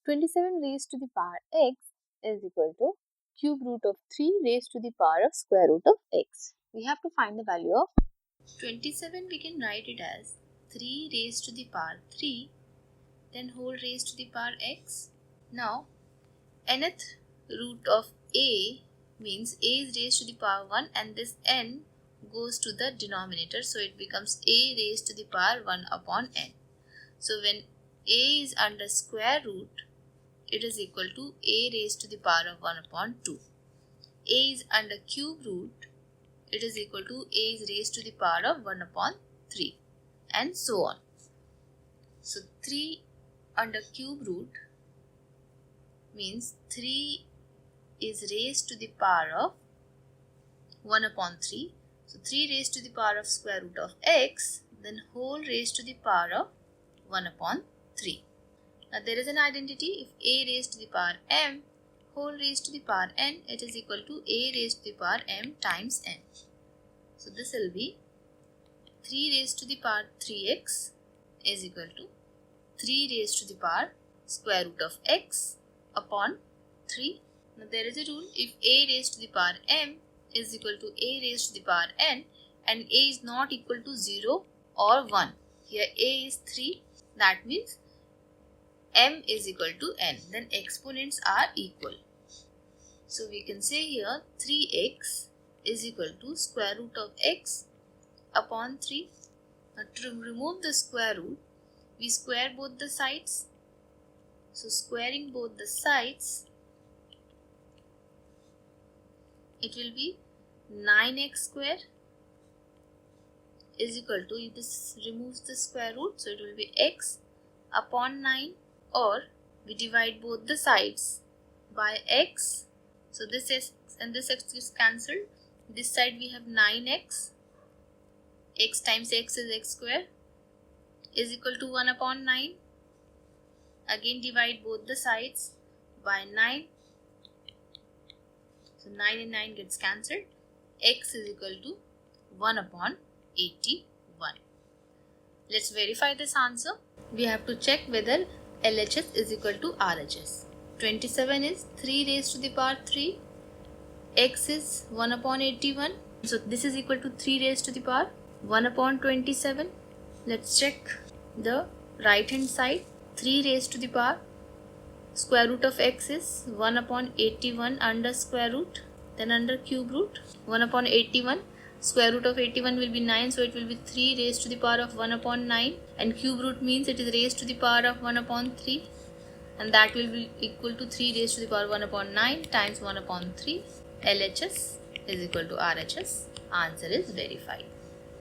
27 raised to the power x is equal to cube root of 3 raised to the power of square root of x. We have to find the value of 27. We can write it as 3 raised to the power 3, then whole raised to the power x. Now nth root of a means a is raised to the power 1 and this n goes to the denominator, so it becomes a raised to the power 1 upon n. So when a is under square root, it is equal to a raised to the power of 1 upon 2. A is under cube root, it is equal to a is raised to the power of 1 upon 3 and so on. So 3 under cube root means 3 is raised to the power of 1 upon 3. So 3 raised to the power of square root of x, then whole raised to the power of 1 upon 3. Now there is an identity. If a raised to the power m whole raised to the power n, it is equal to a raised to the power m times n. So this will be 3 raised to the power 3x is equal to 3 raised to the power square root of x upon 3. Now there is a rule. If a raised to the power m is equal to a raised to the power n and a is not equal to 0 or 1. Here a is 3. That means m is equal to n. Then exponents are equal. So we can say here 3x is equal to square root of x upon 3. Now to remove the square root, we square both the sides. So squaring both the sides, it will be 9x square is equal to, if this removes the square root, so it will be x upon 9, or we divide both the sides by x. So this x and this x is cancelled. This side we have 9x. X times x is x square is equal to 1 upon 9. Again divide both the sides by 9. So 9 and 9 gets cancelled. X is equal to 1 upon 81. Let's verify this answer. We have to check whether LHS is equal to RHS. 27 is 3 raised to the power 3. X is 1 upon 81. So this is equal to 3 raised to the power 1 upon 27. Let's check the right hand side. 3 raised to the power square root of x is 1 upon 81 under square root, then under cube root. 1 upon 81, square root of 81 will be 9, so it will be 3 raised to the power of 1 upon 9, and cube root means it is raised to the power of 1 upon 3, and that will be equal to 3 raised to the power 1 upon 9 times 1 upon 3. LHS is equal to RHS. Answer is verified.